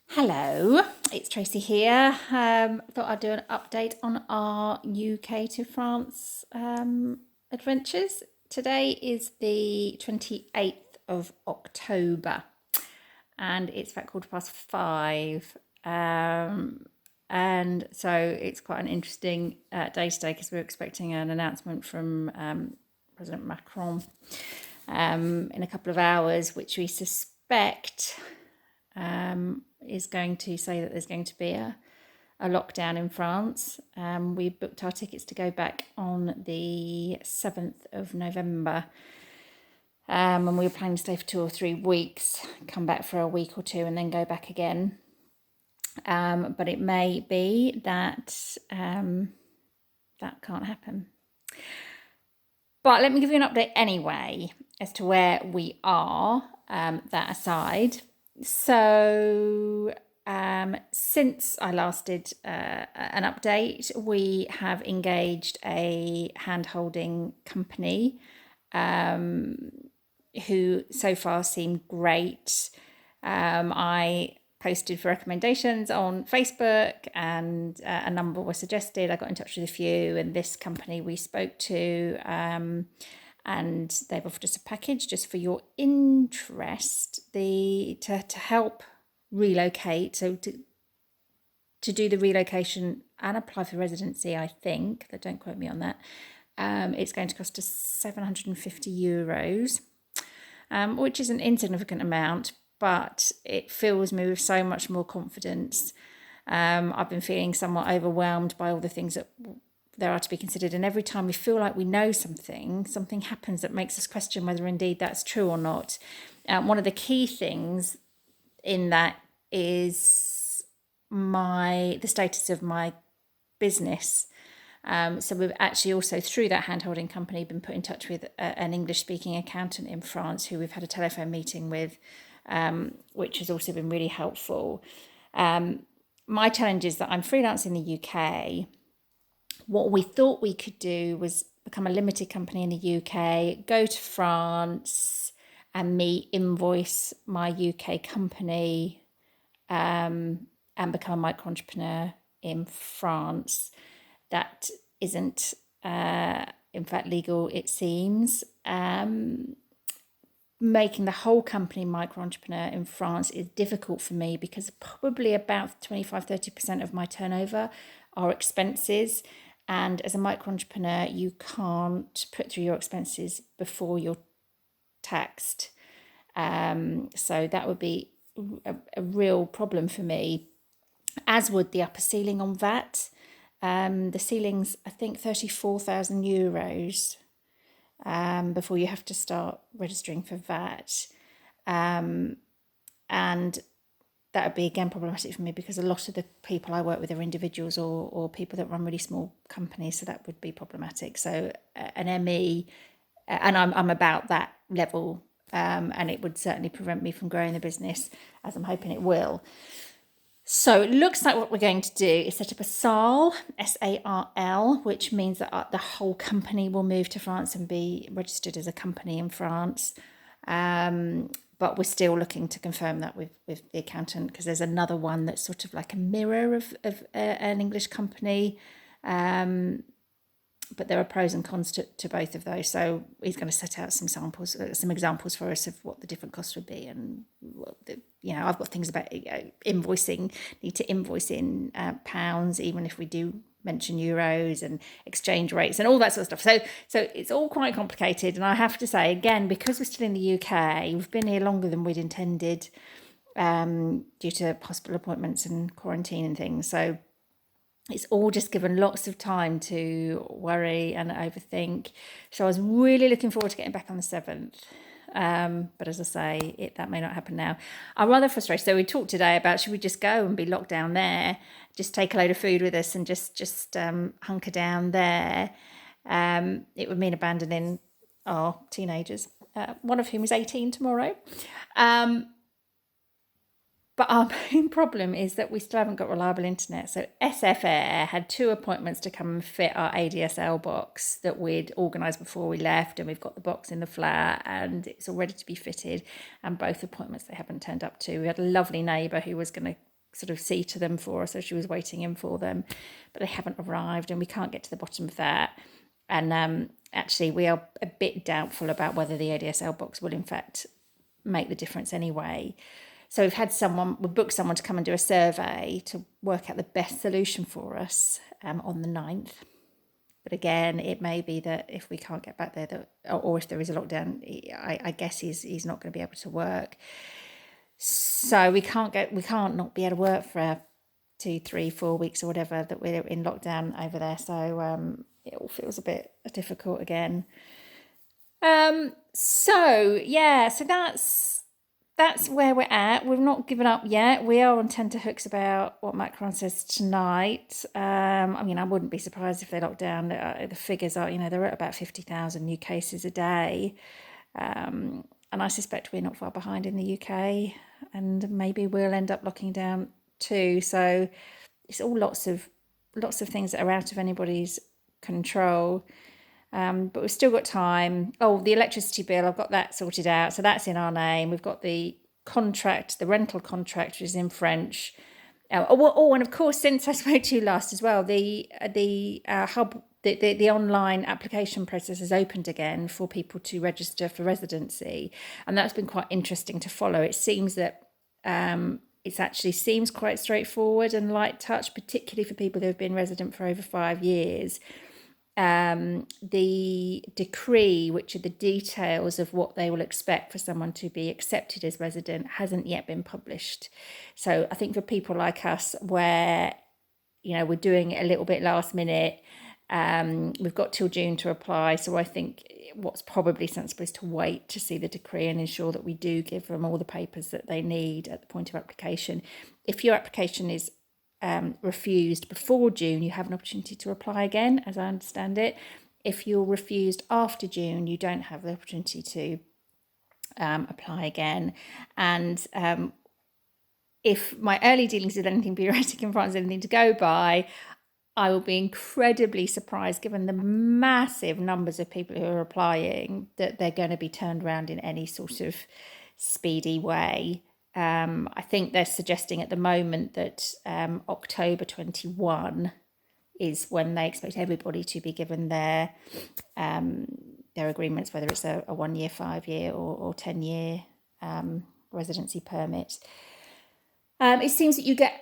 Hello, it's Tracy here. Thought I'd do an update on our UK to France adventures. Today is the 28th of October and it's about 5:15. And so it's quite an interesting day today because we're expecting an announcement from President Macron in a couple of hours, which we suspect is going to say that there's going to be a lockdown in France. We booked our tickets to go back on the 7th of November. And we were planning to stay for 2 or 3 weeks, come back for a week or two and then go back again. But it may be that that can't happen. But let me give you an update anyway as to where we are, that aside. So since I last did an update, we have engaged a hand-holding company who so far seem great. I posted for recommendations on Facebook and a number were suggested. I got in touch with a few, and this company we spoke to, and they've offered us a package just for your interest, to help relocate. So to do the relocation and apply for residency, I think, that don't quote me on that, it's going to cost us €750, which is an insignificant amount, but it fills me with so much more confidence. I've been feeling somewhat overwhelmed by all the things that there are to be considered, and every time we feel like we know something happens that makes us question whether indeed that's true or not. One of the key things in that is the status of my business. So we've actually also, through that hand-holding company, been put in touch with an English-speaking accountant in France who we've had a telephone meeting with, which has also been really helpful. My challenge is that I'm freelance in the UK. What we thought we could do was become a limited company in the UK, go to France, and me invoice my UK company, and become a micro entrepreneur in France. That isn't, in fact, legal, it seems. Making the whole company micro entrepreneur in France is difficult for me because probably about 25-30% of my turnover are expenses. And as a micro entrepreneur, you can't put through your expenses before you're taxed. So that would be a real problem for me, as would the upper ceiling on VAT. The ceiling's, I think, €34,000 before you have to start registering for VAT. And that would be, again, problematic for me because a lot of the people I work with are individuals or people that run really small companies, so that would be problematic. So an ME, and I'm about that level, and it would certainly prevent me from growing the business, as I'm hoping it will. So it looks like what we're going to do is set up a SARL, SARL, which means that the whole company will move to France and be registered as a company in France. But we're still looking to confirm that with the accountant, because there's another one that's sort of like a mirror of an English company. But there are pros and cons to both of those. So he's going to set out some examples for us of what the different costs would be. And, I've got things about invoicing, need to invoice in pounds, even if we do mention euros, and exchange rates and all that sort of stuff. So it's all quite complicated. And I have to say, again, because we're still in the UK, we've been here longer than we'd intended, due to hospital appointments and quarantine and things. So it's all just given lots of time to worry and overthink. So I was really looking forward to getting back on the 7th. But as I say, that may not happen now. I'm rather frustrated. So we talked today about, should we just go and be locked down there, just take a load of food with us and just hunker down there. It would mean abandoning our teenagers, one of whom is 18 tomorrow. But our main problem is that we still haven't got reliable internet. So SF Air had 2 appointments to come and fit our ADSL box that we'd organised before we left, and we've got the box in the flat and it's all ready to be fitted. And both appointments they haven't turned up to. We had a lovely neighbour who was going to sort of see to them for us, so she was waiting in for them, but they haven't arrived, and we can't get to the bottom of that. And actually, we are a bit doubtful about whether the ADSL box will in fact make the difference anyway. So we booked someone to come and do a survey to work out the best solution for us on the 9th. But again, it may be that if we can't get back there, or if there is a lockdown, I guess he's not going to be able to work. So we can't not be able to work for 2, 3, 4 weeks or whatever that we're in lockdown over there. So it all feels a bit difficult again. So that's where we're at. We've not given up yet. We are on tenterhooks about what Macron says tonight. I mean, I wouldn't be surprised if they lock down. The figures are, they're at about 50,000 new cases a day. And I suspect we're not far behind in the UK, and maybe we'll end up locking down too. So it's all lots of things that are out of anybody's control. But we've still got time. Oh, the electricity bill, I've got that sorted out. So that's in our name. We've got the rental contract, which is in French. And of course, since I spoke to you last as well, the hub, the online application process has opened again for people to register for residency. And that's been quite interesting to follow. It seems that it actually seems quite straightforward and light touch, particularly for people who have been resident for over 5 years. The decree, which are the details of what they will expect for someone to be accepted as resident, hasn't yet been published. So I think for people like us, where we're doing it a little bit last minute, we've got till June to apply. So I think what's probably sensible is to wait to see the decree and ensure that we do give them all the papers that they need at the point of application. If your application is refused before June, you have an opportunity to apply again, as I understand it. If you're refused after June, you don't have the opportunity to apply again. And if my early dealings with anything bureaucratic in France is anything to go by, I will be incredibly surprised, given the massive numbers of people who are applying, that they're going to be turned around in any sort of speedy way. I think they're suggesting at the moment that October 21 is when they expect everybody to be given their agreements, whether it's a 1 year, 5 year, or 10 year residency permit. It seems that you get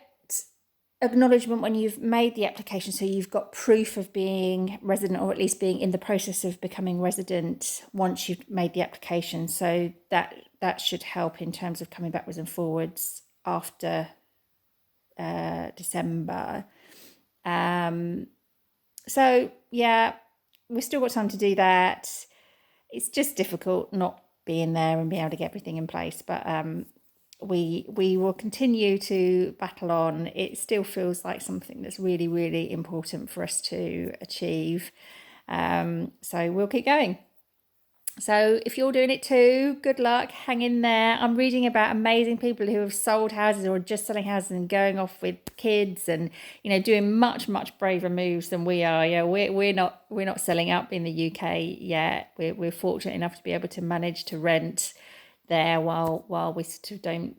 acknowledgement when you've made the application, so you've got proof of being resident, or at least being in the process of becoming resident once you've made the application. So that should help in terms of coming backwards and forwards after December. So yeah, we've still got time to do that. It's just difficult not being there and being able to get everything in place, but we will continue to battle on. It still feels like something that's really, really important for us to achieve. So we'll keep going. So if you're doing it too, good luck, hang in there. I'm reading about amazing people who have sold houses or are just selling houses and going off with kids and, doing much, much braver moves than we are. Yeah, we're not selling up in the UK yet. We're fortunate enough to be able to manage to rent there while we sort of don't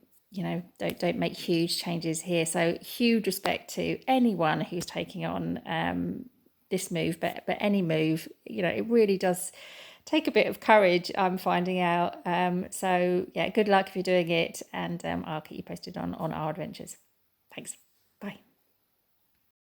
make huge changes here. So huge respect to anyone who's taking on this move, but any move, it really does take a bit of courage, I'm finding out. So yeah, good luck if you're doing it, and I'll keep you posted on our adventures. Thanks. Bye.